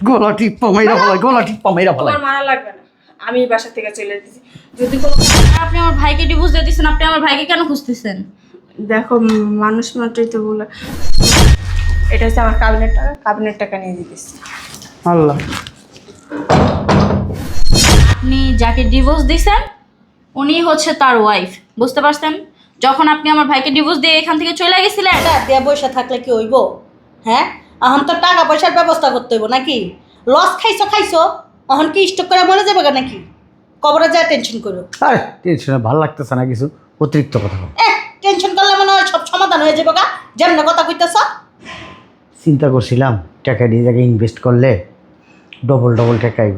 গলা টিপ্পা মাইরা ফেলাই, গলা টিপ্পা মাইরা ফেলাই। তোমার মারা লাগবে না, আমি বাসা থেকে চলে দিছি। যদি কোনো আপনি আমার ভাইকে ডিভোর্স দিয়ে দিচ্ছেন, আপনি আমার ভাইকে কেন খুঁজতেছেন? দেখো, মানুষ মাত্রই তো বলে। এটা হচ্ছে আমার কাবিনের টাকা নিয়ে দিতেছি। আল্লাহ, আপনি যাকে ডিভোর্স দিয়েছেন উনি হচ্ছে তার ওয়াইফ, বুঝতে পারছেন? যখন আপনি আমার ভাইকে ডিভোর্স দিয়ে এখান থেকে চলে গেছিলেন, দিয়ে বসে থাকলে কি হইব? হ্যাঁ, এখন তো টাকা পয়সার ব্যবস্থা করতে হইব নাকি? লস খাইছো এখন কি স্টক করে মরে যাবে নাকি? কবরে যা টেনশন করো। আরে টেনশনে ভালো লাগতেছে না কিছু, অতিরিক্ত কথা বল। টেনশন করলে মনে হয় সব সমাধান হয়ে যাবে গা। যেমন কথা কইতেছ। চিন্তা করছিলাম টাকা দিয়ে জায়গায় ইনভেস্ট করলে ডবল ডবল টাকা আইব।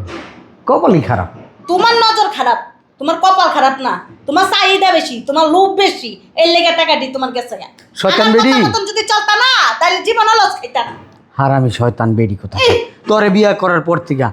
কপালই খারাপ। তোমার নজর খারাপ, তোমার কপাল খারাপ না, তোমার চাহিদা বেশি, তোমার লোভ বেশি, এর লেগে টাকা দিই তোমার কাছে। শয়তান বেডি যদি চলতা না তাহলে জীবন লস খাইতা না। হারামি শয়তান বেডি কথা। তোরে বিয়া করার পর থেকে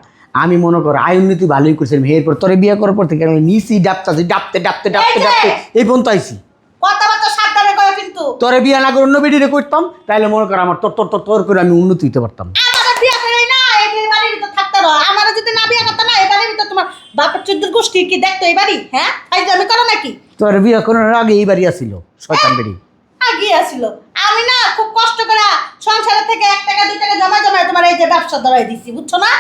আমি মনে কর আয় উন্নতি ভালোই করছিলাম, এরপর তোরে বিয়া করার পর থেকে আমি নিচি ডাবতাছি, ডাবতে ডাবতে ডাবতে ডাবতে এই পর্যন্ত আইছি। কথাবার্তা সাবধানে কয় কিন্তু। তোরে বিয়া না করে অন্য বেডিরে করতাম, তাইলে মনে কর আমার তোর তোর তোর তোর করে আমি উন্নতি হইতে পারতাম। আমার বিয়া করে না এই বাড়ির ভিতর থাকতে রহ। আমার যদি না বিয়া করতে না এই বাড়ির ভিতর তোমার বাপের চোদ্দ গোষ্ঠী কি দেখতো এই বাড়ি? হ্যাঁ, আমি করো নাকি? তোরে বিয়া করার আগে এই বাড়ি আসিল শয়তান বেডি। আগে আসিল। আমি না খুব কষ্ট করে সংসারের থেকে 1 টাকা 2 টাকা জমা জমা তোমার এই যে ব্যবসা ধরাই দিছি, বুঝছো না?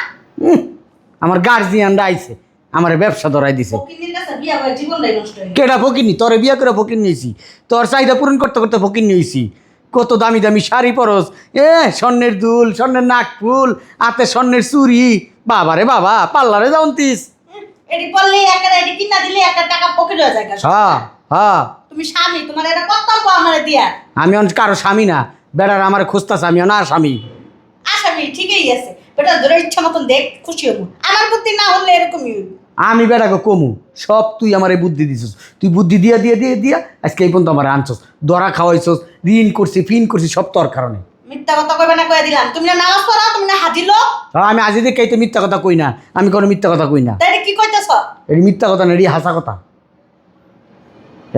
আমার গার্জিয়ানরা আইছে আমার ব্যবসা ধরাই দিছে। ফকিন্নির কাছে বিয়া করে জীবনটাই নষ্ট হয়ে গেল। কেডা ফকিনি? তোরে বিয়া করে ফকির নিয়েছি, তোর চাহিদা পূরণ করতে করতে ফকির নিয়েছি। কত দামি দামি শাড়ি পরস, স্বর্ণের দুল, স্বর্ণের নাকফুল, হাতে স্বর্ণের চুড়ি। বাবারে বাবা, পার্লারে যাওনতিস। এডি বললি একটা এডি কিনা দিলে 1 টাকা পকেট হয়ে যায়। হ্যাঁ হ্যাঁ, তুমি স্বামী, তোমার এটা কর্তব্য আমারে দিয়া। আমি কারো স্বামী না, বেড়ার আমার খুঁজতাছে, আমি না স্বামী। আসামি ঠিকই আছে, বেটা ধরে ইচ্ছা মতন দেখ, খুশি হবো। আমার বুদ্ধি না হলে এরকমই হইব। আমি বেড়াকে কমু সব, তুই আমার বুদ্ধি দিছিস। তুই বুদ্ধি দিয়া দিয়া দিয়ে দিয়া আজকে এই পর্যন্ত আমার আনছস, দরা খাওয়াইছস, ঋণ করছি, ফিন করছি, সব তোর কারণে। মিথ্যা কথা কইবে না, কইয়া দিলাম। তুমি না নামাজ পড়ো, তুমি না হাজি লোক। আমি আজ দেখে মিথ্যা কথা কই না, আমি কোনো মিথ্যা কথা কই না। তাই কি কইতেছ? এটি মিথ্যা কথা না, এটি হাসা কথা।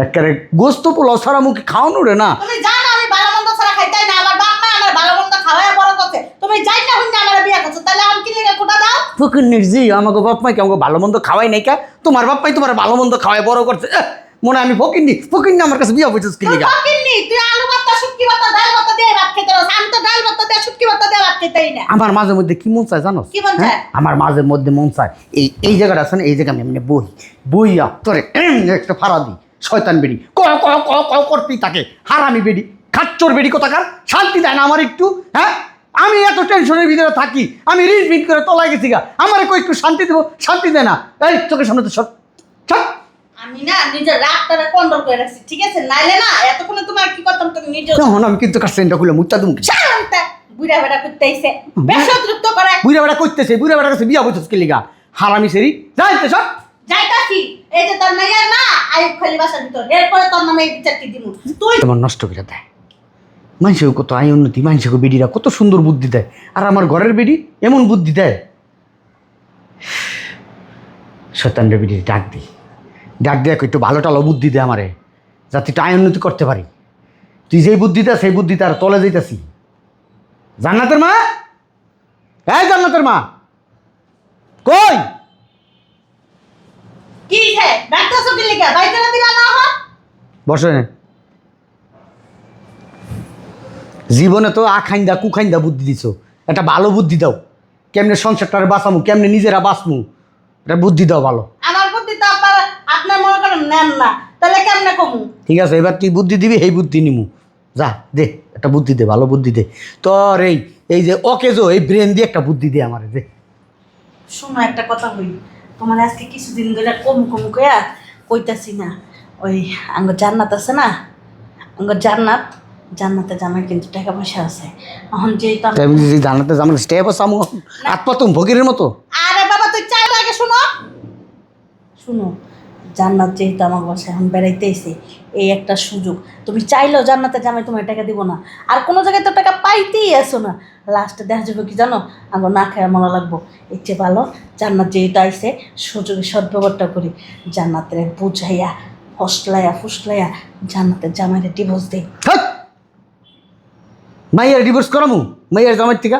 একেবারে গোস্ত পোলাও সারা মুখে খাওয়ানো রে না। তুমি জানো আমি ভালো মন্দ ছাড়া খাইতাই না। আমার বাপ মা আমার ভালো মন্দ খাওয়ায় বড় করতে। তুমি যাই না হইনা আমার বিয়া করছো, তাহলে আমি কি লেগে কোটা দাও? ফকির নির্জি আমাকে বাপ মাইকে আমাকে ভালো মন্দ খাওয়াই নাই কা? তোমার বাপ মাই তোমার ভালো মন্দ খাওয়াই বড় করছে। মনে হয় আমি ফকির নি, ফকির নি আমার কাছে বিয়া বইছিস কি লিগা? ফকিন্নি, তুই আলু ভর্তা, শুটকি ভর্তা, ডাল ভর্তা দিয়ে ভাত খেতে রস। আমি তো ডাল ভর্তা দিয়ে শুটকি ভর্তা দিয়ে ভাত খেতেই না। আমার মাঝে মধ্যে কি মন চায় জানো? কি মন চায়? আমার মাঝে মধ্যে মন চায় এই এই জায়গাটা আছে না, এই জায়গা আমি এমনি বইয়া তোরে একটা ফাড়া দিই। শয়তান বেডি ক ক ক ক করতেই থাকে, হারামি বেডি, খাচ্চর বেডি কোথাকার। শান্তি দেয় না আমার একটু। হ্যাঁ, আমি এত টেনশনের ভিতরে থাকি, আমি রিট বিট করে তলায় গেছি গা, আমার একটু শান্তি দেবো, শান্তি দেয় না। এই চোখের সামনে তো সব আমি না নিজের রাগটারে কন্ট্রোল করে রাখছি, ঠিক আছে? নাইলে না এতক্ষণে তোমার কি করতাম তুমি নিজে। তখন আমি কিন্তু কাছে খুলে মুচা দেবো। শান্তা বুড়া বেড়া করতে আইছে, বেশ অতিরিক্ত করে। বুড়া বেড়া করতেছে, বুড়া বেড়া কাছে বিয়া বইছিস কি লিগা? হারামি সেরি যাইতে সব। যাইতাছি, এই যে তোর মেয়ে না আইব খালি বাসার ভিতর, এরপরে তোর নামে এই বিচারটি দিমু। তুই তোমার নষ্ট করে দেয়। মানুষকে কত আয় উন্নতি, মানুষকে বেডিরা কত সুন্দর বুদ্ধি দেয়, আর আমার ঘরের বেডি এমন বুদ্ধি দেয়। শয়তানরে বেডি ডাক দিয়ে একটু ভালো টালো বুদ্ধি দে আমারে, যাতে একটু আয় উন্নতি করতে পারি। তুই যেই বুদ্ধি দে সেই বুদ্ধি তার তলে যাইতাছি। জান্নাতের মা, এই জান্নাতের মা কই? কি হে ডাক্তার কি লিখা বাইতে না দিলা না হয়? বসে জীবনে তো আখাইন্দা কুখাইন্দা বুদ্ধি দিছো, একটা ভালো বুদ্ধি দাও। কেমনে সংসারটারে বাঁচামু, কেমনে নিজেরা বাঁচমু, এটা বুদ্ধি দাও ভালো। আমার বুদ্ধি তো আপনার মনে করেন নেন না, তাহলে কেমনে কমু? ঠিক আছে, এবার তুই বুদ্ধি দিবি, এই বুদ্ধি নিমু। যা দে একটা বুদ্ধি দে, ভালো বুদ্ধি দে। তোর এই যে অকেজো এই ব্রেন দিয়ে একটা বুদ্ধি দে আমারে দে। শোনো একটা কথা হই, তোমার আজকে কিছুদিন ধরে কম কইয়া কইতাছি না। ওই আঙ্গ জান্নাত আছে না, আঙ্গ জান্নাতে জামাই কিন্তু টাকা পয়সা আছে। এখন যেই তো জানাতে জামার স্টেপ সামু আত্মা তুমি ভগিরের মতো। আরে বাবা তুই চাই আগে শুনো জান্নাত যেহেতু আমার বাসায় এখন বেড়াইতেছে, এই একটা সুযোগ। তুমি চাইলেও জান্নাতে জামাই তোমার টাকা দিব না, আর কোনো জায়গায় তো টাকা পাইতেই আসো না। লাস্টে দেখা যাবে কি জানো, আঙ্গ না খায় মনে লাগবো। এর চেয়ে ভালো জান্নাত যেহেতু আইসে সুযোগে সদ্ব্যবহারটা করি, জান্নাতের বুঝাইয়া ফুসলাইয়া জান্নাতের জামাইরে ডিভোর্স দেই। মাইয়ার ডিভোর্স করামু মাইয়ার জামাই থেকে?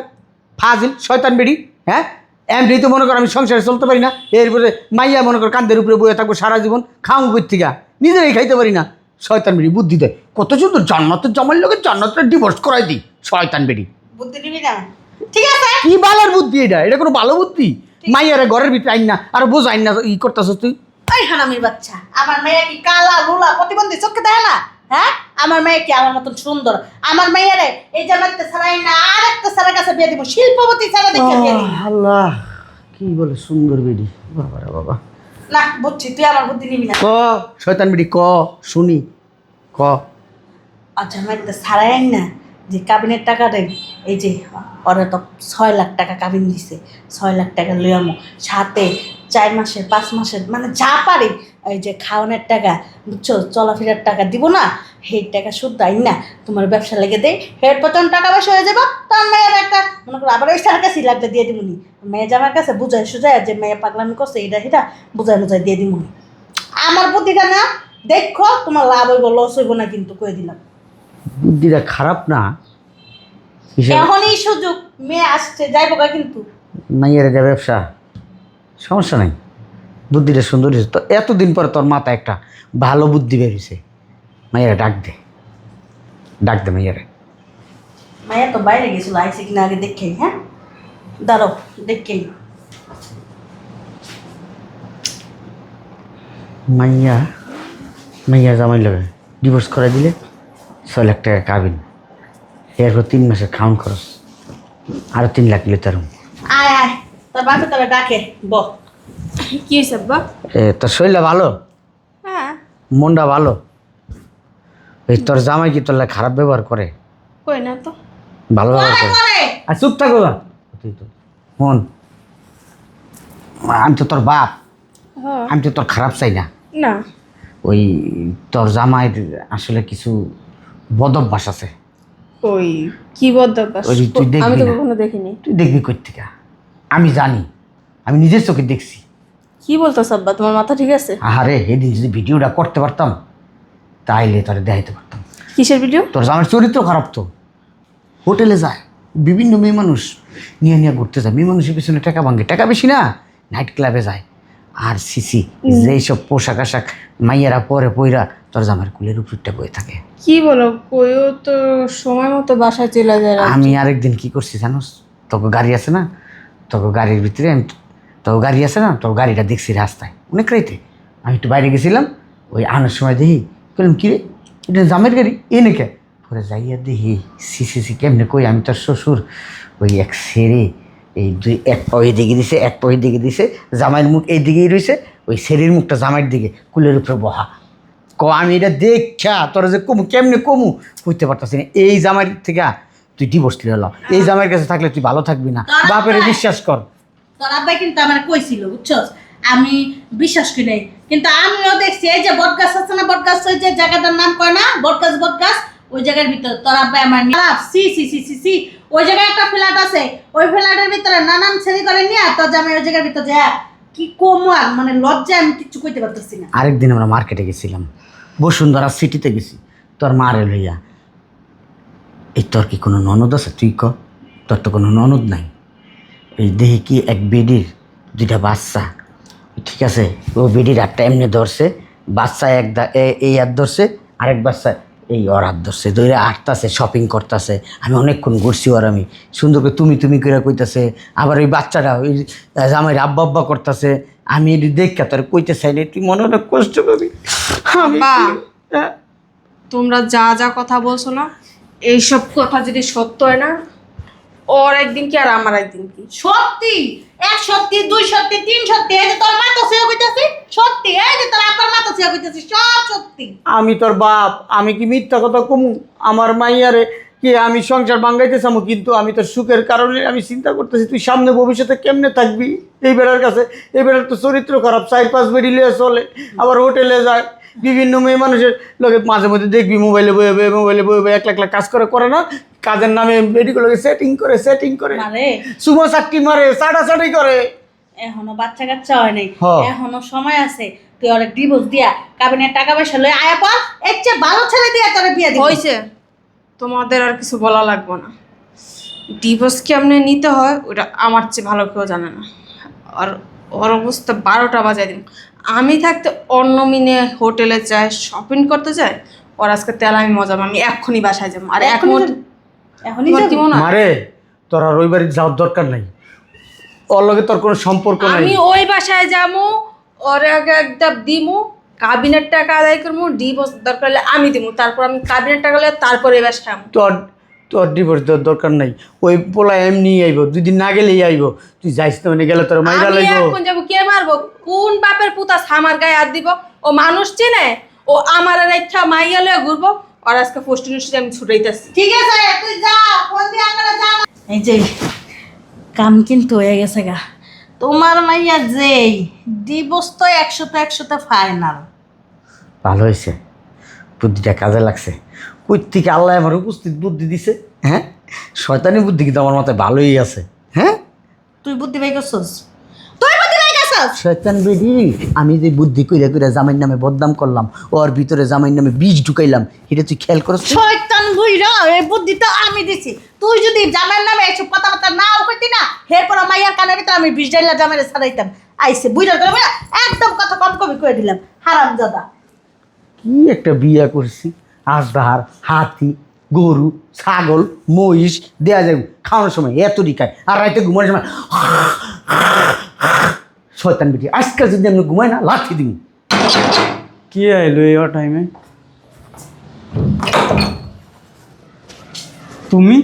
ফাজিল শয়তান বেড়ি। হ্যাঁ এমনি তো মনে কর আমি সংসারে চলতে পারি না, এরপরে মাইয়া মনে কর কান্দের উপরে বয়ে থাকবো সারা জীবন, খাওয়া কই থেকে নিজেরাই খাইতে পারি না। শয়তান বেড়ি বুদ্ধি দেয় কত সুন্দর, জান্নাতের জামাইয়ের লোকের জান্নাতটা ডিভোর্স করাই দিই। শয়তান বেড়ি বুদ্ধি দিবি না? ঠিক আছে। কি বালার বুদ্ধি এটা? এটা কোনো ভালো বুদ্ধি? মাইয়ারে ঘরের ভিতরে আইন না আর বোঝ আইন না ই করতেছ তুই। ওই হারামির বাচ্চা, আমার মেয়ে কি কালা লুলা প্রতিবন্ধী চোখে দেয় না? হ্যাঁ, আমার মেয়ে কি আমার মতন সুন্দর? আমার মেয়েরে এই জামাতে ছাড়াই না আর একটা ছাড়া কাছে বিয়ে দিব, শিল্পপতি ছাড়া দেখে বিয়ে দিব। আল্লাহ কি বলে সুন্দর বেড়ি, বাবা রে বাবা। না বুঝছি, তুই আমার বুদ্ধি নিবি না। ক শয়তান বেড়ি ক শুনি, ক। আচ্ছা আমার একটা ছাড়াই আইন না, যে কাবিনের টাকা দেয়, এই যে ওরা তো 6 লাখ টাকা কাবিন দিছে, 6 লাখ টাকা লই আমো, সাথে 4 মাসের 5 মাসের মানে যা পারি এই যে খাওয়ানোর টাকা, বুঝছো, চলাফেরার টাকা দিব না, সেই টাকা শুদ্ধ আইন না তোমার ব্যবসা লেগে দেয়, হের পতন টাকা পয়সা হয়ে যাবো, তার মেয়ের একটা মনে করো আবার ওই সার কাছে লাগলে দিয়ে দিবনি, মেয়ে জামার কাছে বুঝাই সুঝাই যে মেয়ে পাগলামি করছে এটা সেটা বুঝাই বুঝাই দিয়ে দিবনি। আমার বুদ্ধিটা না দেখো, তোমার লাভ হইব লস হইব না, কিন্তু কয়ে দিলাম। বুদ্ধিটা খারাপ না, এখনই সুযোগ, মেয়ে আসছে যাইবো গা কিন্তু। মাইয়ের এটা ব্যবসা, সমস্যা নাই, বুদ্ধিটা সুন্দর হয়েছে তো। এতদিন পরে তোর মাথায় একটা ভালো বুদ্ধি বেরিয়েছে। মাইয়ারে ডাক দে, ডাক দে মাইয়ারে। মায়া তো বাইরে গেছিল, আইসে কিনা আগে দেখেই। হ্যাঁ দাঁড়ো দেখেই। মাইয়া মাইয়া জামাই লাগে ডিভোর্স করে দিলে 6 লাখ টাকা কাবিন, এরপর 3 মাসের খাউন খরচ, আরো 3 লাখ দিলে তার। আয় আয়, তোর বাপে তবে ডাকে ব। কি হয়েছে আব্বা? তোর শরীরটা ভালো, হ্যাঁ। মনটা ভালো? এই তোর জামাই কি তোর লাগে খারাপ ব্যবহার করে? কই না তো। ভালো ব্যবহার করে? করে আর চুপ থাকো না তুই তো। মন, আমি তো তোর বাপ, হ্যাঁ। আমি তো তোর খারাপ চাই না। না। ওই তোর জামাইয়ের আসলে কিছু বদভ্যাস আছে। ওই কি বদভ্যাস? ওই তুই দেখবি আমি তো না। কখনো দেখিনি। তুই দেখবি কই থেকে? আমি জানি, আমি নিজের চোখে দেখছি। কি বলতেছ আব্বা, তোমার মাথা ঠিক আছে? আরে এদিন যদি ভিডিওটা করতে পারতাম তাইলে তোরে দেখাইতে পারতাম। কিসের ভিডিও? তোর জামাইয়ের চরিত্র খারাপ তো। হোটেলে যায়, বিভিন্ন মেয়ে মানুষ নিয়ে নিয়ে ঘুরতে যায়, মেয়ে মানুষের পিছনে টাকা ভাঙে, টাকা বেশি না, নাইট ক্লাবে যায়। আর সিসি যেই সব পোশাক আশাক মাইয়ারা পরে পইরা তোর জামার কুলের উপরটা বয়ে থাকে। কি বলো, কইও তো সময় মতো বাসায় চলে যায়। আমি আরেকদিন কি করছি জানোস? তোকে গাড়ি আছে না, তোকে গাড়ির ভিতরে আমি তোর গাড়ি আছে না, তোর গাড়িটা দেখছি রাস্তায় অনেক রাইতে। আমি একটু বাইরে গেছিলাম, ওই আনার সময় দেখি, বললাম কি রে এটা জামের গাড়ি এ নাকি? পরে যাইয়া দেখি সি কেমনে কই আমি তোর শ্বশুর ওই এক সেরে এই দুই এক পা দিকে দিছে, এক পা দিকে দিছে, জামাইয়ের মুখ এই দিকেই রয়েছে, ওই সেরির মুখটা জামাইয়ের দিকে, কুলের উপরে বহা। আমি এটা দেখা তোরা যে কমু কেমনে কমু বুঝতে পারতাছি না। এই জামাইয়ের থেকে তুই ডিভোর্স নিয়ে হলো, এই জামাইয়ের কাছে থাকলে তুই ভালো থাকবি না, বাপের বিশ্বাস কর। তোর আব্বাই কিন্তু আমার কইছিল, বুঝছস, আমি বিশ্বাস করি নাই, কিন্তু আমিও দেখছি এই যে বটগাছ আছে না, বটগাছ ওই যে জায়গাটার নাম কয় না, বটগাছ ওই জায়গার ভিতর তোর আব্বাই আমার সি সি সি সি সি ওই জায়গায় একটা ফ্ল্যাট আছে, ওই ফ্ল্যাটের ভিতরে নানান ছেলে করে নিয়ে তোর জামাই ওই জায়গার ভিতর যায় কি কমার মানে লজ্জায় আমি কিছু কইতে পারতেছি না। আরেকদিন আমরা মার্কেটে গেছিলাম, বসুন্ধরা সিটিতে গেছি, তোর মারে লইয়া। এই তোর কি কোনো ননদ আছে? তুই ক, তোর তো কোনো ননদ নাই। এই দেখি কি এক বেডির 2টা বাচ্চা, ঠিক আছে, ও বেডির হাতটা এমনি ধরছে, বাচ্চা এই হাত ধরছে, আরেক বাচ্চা এই ওর হাত ধরছে, দইরা আটতাছে, শপিং করতেছে। আমি অনেকক্ষণ ঘুরছি, ওর আমি সুন্দর করে তুমি করে কইতাছে, আবার ওই বাচ্চাটা ওই জামাইয়ের আব্বা আব্বা করতেছে। আমি এটি দেখা তোর কইতে চাইলে তুই মনে অনেক কষ্ট পাবি। আব্বা, তোমরা যা যা কথা বলছো না, এইসব কথা যদি সত্য হয় না, ওর একদিন কি আর আমার একদিন কি? সত্যি, 1 সত্যি 2 সত্যি 3 সত্যি, এই যে তোর মা তো সেও কইতাছি সত্যি, এই যে তোর আব্বার মা তো সেও কইতাছি সব সত্যি। আমি তোর বাপ, আমি কি মিথ্যা কথা কমু? আমার মাইয়ারে কি আমি সংসার ভাঙ্গাইতে চামু, কিন্তু আমি তোর সুখের কারণে আমি চিন্তা করতেছি তুই সামনে ভবিষ্যতে কেমনে থাকবি। এই বেড়ার কাছে, এই বেড়ার তো চরিত্র খারাপ, 4-5 বেড়ি লিয়ে চলে, আবার হোটেলে যায়, বিভিন্ন মেয়ে মানুষের লোকে মাঝে মধ্যে দেখবি মোবাইলে বয়ে একলা কাজ করে না, কাজের নামে বেডিগুলোকে সেটিং করে মারে সুমো চাকরি মারে, চাটাচাটি করে। এখনো বাচ্চা কাচ্চা হয় নাই, হ্যাঁ। এখনো সময় আছে, তুই অনেক ডিভোর্স দিয়া কাবিনের টাকা পয়সা লয়ে আয়া পর এর চেয়ে ভালো ছেলে দিয়া তোরে বিয়ে দিব। হইছে, তোমাদের আর কিছু বলা লাগবে না। ডিভোর্স কেমনে নিতে হয় ওটা আমার চেয়ে ভালো কেউ জানে না। আর ওর অবস্থা 12টা বাজায় দিন। আমি থাকতে অন্য মিনে হোটেলে যায়, শপিং করতে যায়, ওর আজকে তেল আমি মজা পাবো। আমি এক্ষুনি বাসায় যাবো। আর এক মুহূর্তে এখনই তোমার যাবি? কি মনে হয়? মারে তোরা ওই বাড়ি যাওয়ার দরকার নাই, ওর লগে তোর কোনো সম্পর্ক নাই। আমি ওই বাসায় যাবো, ওর আগে একটা দিমু, কাবিনের টাকা আদায় করবো, ডিভোর্স দরকার হলে আমি দিমু, তারপর আমি কাবিনের টাকা হলে তারপরে এই বাসায় যাবো। তোর তোর ডিভোর্স দেওয়ার দরকার নাই। ওই পোলা এমনি আইব, 2 দিন না গেলেই আইব। তুই যাইস না, মানে গেলে তোর মাইরা আমি লাইব। এখন যাবো, কে মারবো? কোন বাপের পুতা আমার গায়ে হাত দিব? ও মানুষ চিনে? ও আমার রেখা মাইয়া লয়ে ঘুরবো। আর আজকে পোস্ট ইউনিভার্সিটি আমি ছুটাইতেছি। ঠিক আছে তুই যা, ফোন দিয়ে আমরা যা। এই যে কাম কিন্তু হয়ে গেছে গা। তোমার মাইয়া যেই ডিভোর্স তো 100তে ফাইনাল। ভালো হয়েছে, বুদ্ধিটা কাজে লাগছে। কই থেকে আল্লাহ আমার উপস্থিত বুদ্ধি দিছে। হ্যাঁ, শয়তানি বুদ্ধি কিন্তু আমার মাথায় ভালোই আছে। হ্যাঁ, তুই বুদ্ধি পাই করছস? তুই বুদ্ধি পাই করছস? শয়তান বেডি, আমি যে বুদ্ধি কইরা কইরা জামাইর নামে বদনাম করলাম, ওর ভিতরে জামাইর নামে বিষ ঢুকাইলাম, এটা তুই খেয়াল করছ? শয়তান বুইরা, এই বুদ্ধি তো আমি দিছি। তুই যদি জামাইর নামে এসব কথাবার্তা নাও কইতি না, এরপর মাইয়ার কানের ভিতরে আমি বিষ ডাইলা জামাইরে ছাড়াইতাম। আইছে বুইরা করে বুইরা একদম কথা কম কমই কই দিলাম। হারামজাদা। কি একটা বিয়া করছি, আজদাহার, হাতি, গরু, ছাগল, মহিষ দেয়া যায় খাওয়ানোর সময় এতটি খায়, আর রাইতে ঘুমানোর সময় শয়তান বেটি। আজকে যদি আমি ঘুমাই না, লাঠি দিন। কি আইলো এই টাইমে? তুমি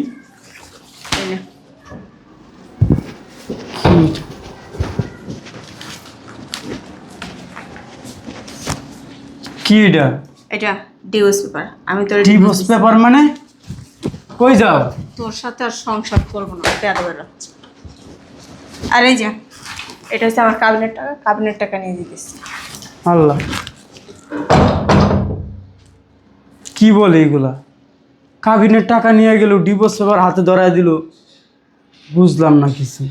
কি এটা? এটা ডিভোর্স পেপার। আমি তোর ডিভোর্স পেপার মানে? কই যাও? তোর সাথে আর সংসার করবো না, বেয়াদবের বাচ্চা। আর এই যে এটা হচ্ছে আমার কাবিনের টাকা, কাবিনের টাকা নিয়ে দিতেছি। আল্লাহ, কি বলে এগুলা? কাবিনের টাকা নিয়ে গেল, ডিভোর্স পেপার হাতে ধরায় দিল, বুঝলাম না কিছু।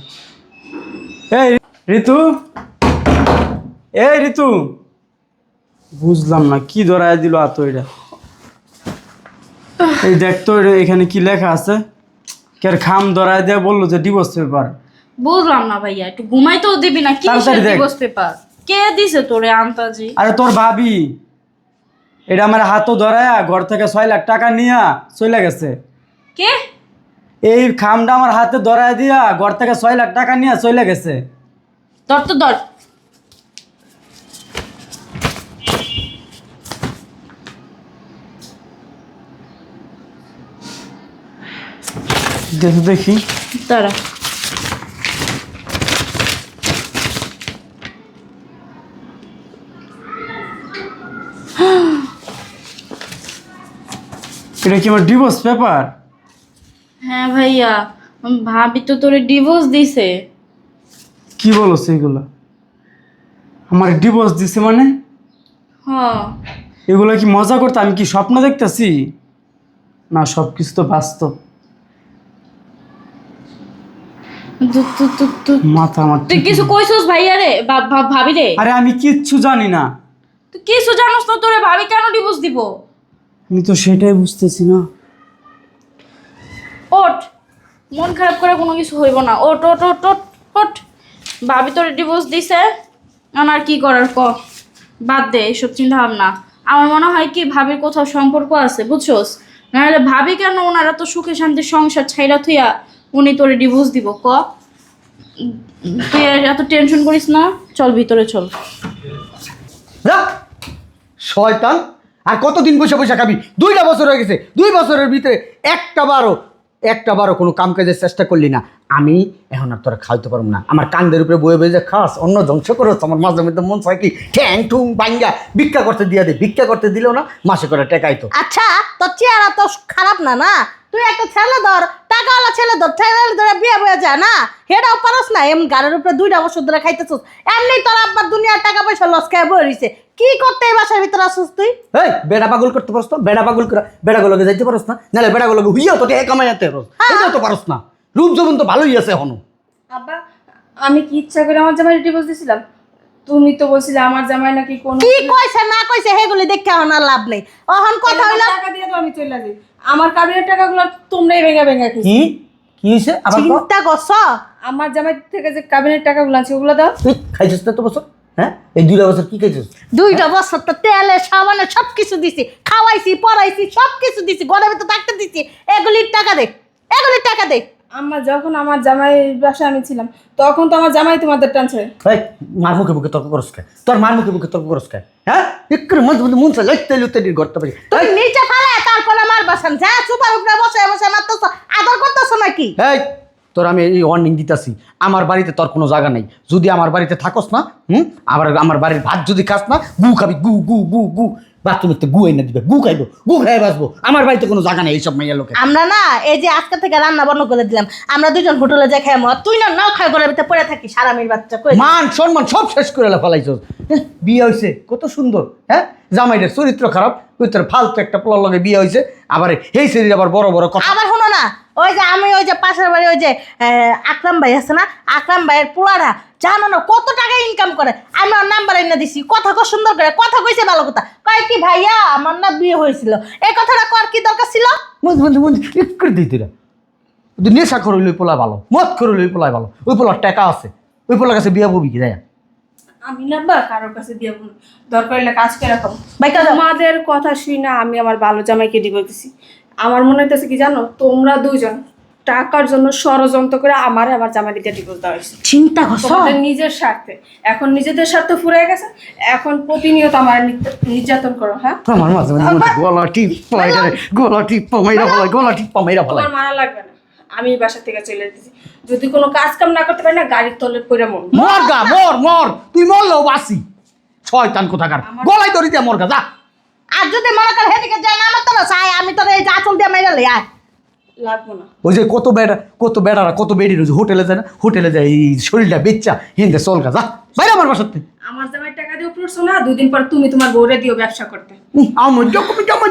এই ঋতু, এই ঋতু, বুঝলাম না কি ধরায় দিল হাত। এটা এই দেখতো, এখানে কি লেখা আছে? কের খাম ধরায় দিয়ে বললো যে ডিভোর্স পেপার। বুঝলাম না ভাইয়া, একটু ঘুমাইতেও দিবি না? কি তাড়াতাড়ি দেখ। ডিভোর্স পেপার কে দিছে তোরে আন্তাজি? আরে তোর ভাবি, এটা আমার হাতও ধরায়া ঘর থেকে 6 লাখ টাকা নিয়া চলে গেছে। কে? এই খামটা আমার হাতে ধরায় দিয়া ঘর থেকে 6 লাখ টাকা নিয়ে চলে গেছে। ধর তো ধর। দেখি দাঁড়া। এটা কি আমার ডিভোর্স পেপার? হ্যাঁ ভাইয়া, ভাবি তো তোরে ডিভোর্স দিছে। কি বলো সেইগুলো? আমার ডিভোর্স দিছে মানে? হ্যাঁ। এগুলো কি মজা করতে? আমি কি স্বপ্ন দেখতেছি? না, সব কিছু তো বাস্তব। মাথা আমার তুই কিছু কইছস ভাইয়া রে? ভাবি রে? আরে আমি কিচ্ছু জানি না। তুই কিছু জানোস না? তোরে ভাবি কেন ডিভোর্স দিব? আমি তো সেটাই বুঝতেছি না। ওঠ, মন খারাপ করে কোনো কিছু হইব না। ওঠ ওঠ ওঠ ওঠ ওঠ। ভাবি তোরে ডিভোর্স দিছে, আর কি করার ক? বাদ দে এসব চিন্তা ভাবনা। আমার মনে হয় কি ভাবির কোথাও সম্পর্ক আছে, বুঝছস? নাহলে ভাবি কেন ওনারা তো সুখে শান্তির সংসার ছাইরা থুইয়া উনি তোরে ডিভোর্স দিব ক? তুই এত টেনশন করিস না, চল ভিতরে চল। যা শয়তান, আর কতদিন বসে বসে খাবি? 2টা বছর হয়ে গেছে, 2 বছরের ভিতরে একটা বারো কোনো কাম কাজের চেষ্টা করলি না। আমি এখন আর তোরা খাইতে পারবো না। আমার কান্দের উপরে বয়ে বয়ে যে খাস, অন্য ধ্বংস করো। আমার মাঝে মধ্যে মন চায় কি ঠ্যাং ঠুং বাঙ্গা ভিক্ষা করতে দিয়ে দে। ভিক্ষা করতে দিলেও না, মাসে করে টেকাইতো। আচ্ছা, তোর চেহারা তো খারাপ না না? তুই একটা ছেলে ধর, টাকাওয়ালা ছেলে ধর, ছেলে ধরে বিয়ে বয়ে যায় না? হেটাও পারস না? এমন গাড়ির উপরে 2টা বছর ধরে খাইতেছিস। এমনি তোর আব্বার দুনিয়ার টাকা পয়সা লস খেয়ে বয়ে রইছে। কি করতে এই বাসার ভিতরে আসছিস তুই? এই বেড়া পাগল করতে পারস না? বেড়া পাগল করে বেড়াগুলোকে যাইতে পারস না? নাহলে বেড়াগুলোকে হুইয়া তো টেকা কামাইতে পারস, এটাও তো পারস না। রূপ যৌবন তো ভালোই আছে এখনো। আব্বা, আমি কি ইচ্ছা করে আমার জামাই ডিভোর্স দিয়েছিলাম? তুমি তো বলছিলে আমার জামাই নাকি কোন কি কইছে না কইছে হেগুলি দেখে আমার আর লাভ নেই। অহন কথা হইলো টাকা দিয়ে তো আমি চলে যাই। আমার কাবিনের টাকাগুলো তোমরাই ভেঙে ভেঙে খেয়েছো। কি কি হয়েছে আবার কও? চিন্তা করছ? আমার জামাই থেকে যে কাবিনের টাকাগুলো আছে ওগুলো দাও। তুই খাইছিস না তো বছর? হ্যাঁ এই 2 বছর কি খাইছিস? 2টা বছর তো তেলে সাবানে সব কিছু দিছি, খাওয়াইছি, পড়াইছি, সব কিছু দিছি, ঘরের ভিতর থাকতে দিছি। এগুলির টাকা দে, এগুলির টাকা দে। যখন আমার জামাই বাসায় আমি ছিলাম তখন তো আমার জামাই তোমাদের টানছে। এই মার মুখে মুখে তর্ক করস কে? তোর মার মুখে মুখে তর্ক করস কে? হ্যাঁ একটু মন চাই লইতে লইতে করতে পারি। তুমি নিচে ফালে তারপর আমার বাসান যা সুপার উপরে বসে বসে মারতেছ, আদর করতেছ নাকি? এই তোর আমি এই ওয়ার্নিং দিতাছি, আমার বাড়িতে তোর কোনো জায়গা নাই। যদি আমার বাড়িতে থাকস না, আবার আমার বাড়ির ভাত যদি খাস না, গু খাবি, গু গু গু গু। বাথরুমের তো গু এনে দিবে, গু খাইবো, গু খাই বাসবো। আমার বাড়িতে কোনো জায়গা নেই এইসব মাইয়া লোকে। আমরা না এই যে আজকে থেকে রান্না বন্ধ করে দিলাম, আমরা দুজন হোটেলে যাই খাই। তুই না নাও খাই ঘরের ভিতরে পড়ে থাকি সারামির বাচ্চা কই। মান সম্মান সব শেষ করে ফেলাইছস। বিয়ে হয়েছে কত সুন্দর, হ্যাঁ জামাইটার চরিত্র খারাপ, তুই তোর ফালতু একটা পোলার লগে বিয়ে হয়েছে, আবার এই শরীর আবার বড় বড় কথা। আবার শোনো না, ওই যে আমি ওই যে পাশের বাড়ি ওই যে আকরাম ভাই আছে না, আকরাম ভাইয়ের পোলারা জানো না কত টাকা ইনকাম করে। আমি ওর নাম্বার এনে দিছি, কথা কো সুন্দর করে কথা কইছে, ভালো কথা কয় কি ভাইয়া আমার না বিয়ে হয়েছিল, এই কথাটা কর কি দরকার ছিল? এক করে দিই তোরা। তুই নেশা করে ওই পোলা ভালো, মদ করে ওই পোলায় ভালো, ওই পোলার টাকা আছে, ওই পোলার কাছে বিয়ে ববি কি দেয়? আমি না বা কারোর কাছে দিয়ে দরকার হলে কাজ করে রাখো। ভাই কাজ তোমাদের কথা শুই না আমি আমার ভালো জামাইকে ডিভোর্স দিছি। আমার মনে হইতেছে কি জানো, তোমরা দুইজন টাকার জন্য ষড়যন্ত্র করে আমার জামাইকে ডিভোর্স দেওয়া হয়েছে চিন্তা করছ? তোমাদের নিজের স্বার্থে। এখন নিজেদের স্বার্থ ফুরিয়ে গেছে, এখন প্রতিনিয়ত আমার নির্যাতন করো। হ্যাঁ আমার মাঝে মাঝে মনে হয় গলা টিপ ফলাই করে, গলা টিপ পামাইরা ফলাই, গলা টিপ পামাইরা ফলাই। তোমার মারা লাগবে না, আমি এই বাসা থেকে চলে যেতেছি। যদি কোনো কাজ কাম না করতে পারি না, গাড়ির তলে পড়ে মর। মর গা, মর মর, তুই মরলেও বাসি। শয়তান কোথাকার, গলায় দড়ি দিয়ে মর গা, যা। আর যদি মনে কর হেদিকে যায় না আমার তো না চাই, আমি তোর এই যে আঁচল দিয়ে মেরে লই আয়। লাগবো না। ওই যে কত বেড়ারা কত বেড়ি রয়েছে হোটেলে যায় না, হোটেলে যায় এই শরীরটা বেচ্চা হিন্দে চল গা, যা বাইরে আমার বাসাতে। আমার জামাই টাকা দিয়ে পড়ছো না, 2 দিন পর তুমি তোমার বউরে দিও ব্যবসা করতে। আমার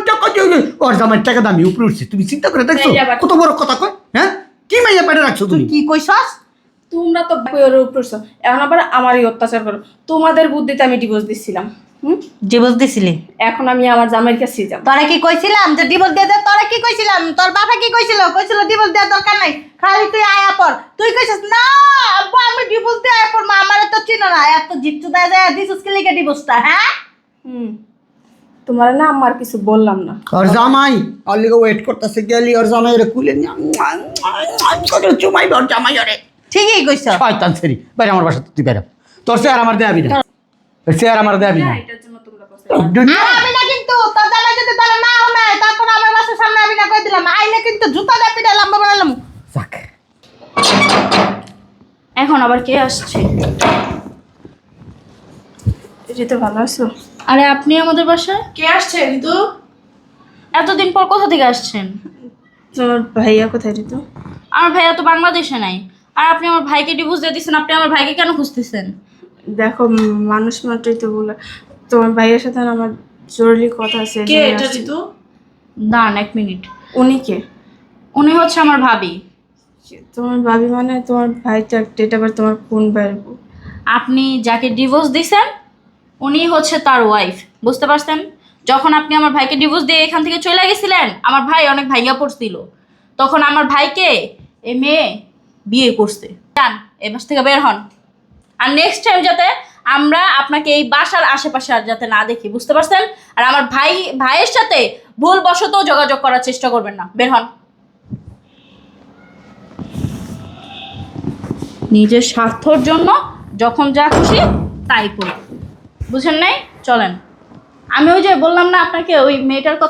টাকা দিয়ে ওর জামাই টাকা দামি উপরে উঠছে, তুমি চিন্তা করে দেখছো এই আবার- কত বড় কথা কয়? হ্যাঁ কি মাইয়া পেটে রাখছো তুই তুমি? কি কইছস? তোমরা তো ওর পড়ছো, এখন আবার আমারই অত্যাচার করো। তোমাদের বুদ্ধিতে আমি ডিভোর্স দিচ্ছিলাম। ডিভোর্স দিছিলি? এখন আমি আমার জামাইয়ের কাছে যাব। তোরা কি কইছিলাম যে ডিভোর্স দিয়ে দে? তোরা কি কইছিলাম? তোর বাবা কি কইছিল? কইছিল ডিভোর্স দেওয়ার দরকার নাই, খালি তুই আয়া পর। তুই কইছিস না আব্বু আমি ডিভোর্স দিয়ে আয়া পর, মা আমারে তো চিনো না, এত জিতু দেয় যায় দিছিস কি লিখে ডিভোর্সটা? হ্যাঁ তোমার না আমার কিছু বললাম না। ওর জামাই ওর লিগে ওয়েট করতেছে, গেলি ওর জামাই রে কুলে নিয়ে চুমাই ওর জামাই রে। ঠিকই কইছ। শয়তান ছেড়ি বাইরে আমার বাসা, তুই বাইরে। তোর চেয়ার আমার দেয়াবি না, চেয়ার আমার দেয়াবি না। এটার জন্য তোমরা পছন্দ আর আমি না কিন্তু তোর জামাই যদি তাহলে না হয় তারপর আমার বাসার সামনে আমি না কই দিলাম, আইলে কিন্তু জুতা দিয়ে পিটা লম্বা বানালাম। যাক এখন আবার কে আসছে? ঋতু ভালো আছো? আরে আপনি আমাদের বাসায় কে আসছে ঋতু? এতদিন পর কোথা থেকে আসছেন? তোমার ভাইয়া কোথায় ঋতু? আমার ভাইয়া তো বাংলাদেশে নাই, আর আপনি আমার ভাইকে ডিভোর্স দিয়ে দিচ্ছেন। আপনি আমার ভাইকে কেন খুঁজতেছেন? দেখো মানুষ মাত্রই তো বলে, তোমার ভাইয়ের সাথে না আমার জরুরি কথা আছে। কে এটা ঋতু? দাঁড়ান 1 মিনিট। উনি কে? উনি হচ্ছে আমার ভাবি। তোমার ভাবি মানে তোমার ভাই তো একটা, এটা আবার তোমার কোন ভাইয়ের বউ? আপনি যাকে ডিভোর্স দিয়েছেন উনি হচ্ছে তার ওয়াইফ, বুঝতে পারছেন? যখন আপনি আমার ভাইকে ডিভোর্স দিয়ে এখান থেকে চলে গেছিলেন, আমার ভাই অনেক ভাইয়া পড়ছিল, তখন আমার ভাইকে এই মেয়ে বিয়ে করছে। যান এই বাস থেকে বের হন, আর নেক্সট টাইম যাতে আমরা আপনাকে এই বাসার আশেপাশে আর যাতে না দেখি, বুঝতে পারছেন? আর আমার ভাইয়ের সাথে ভুলবশত যোগাযোগ করার চেষ্টা করবেন না, বের হন। নিজের স্বার্থর জন্য যখন যা খুশি তাই করুন, বুঝেন নাই? চলেন। আমি ওই যে বললাম না আপনাকে ওই মেয়েটার কথা।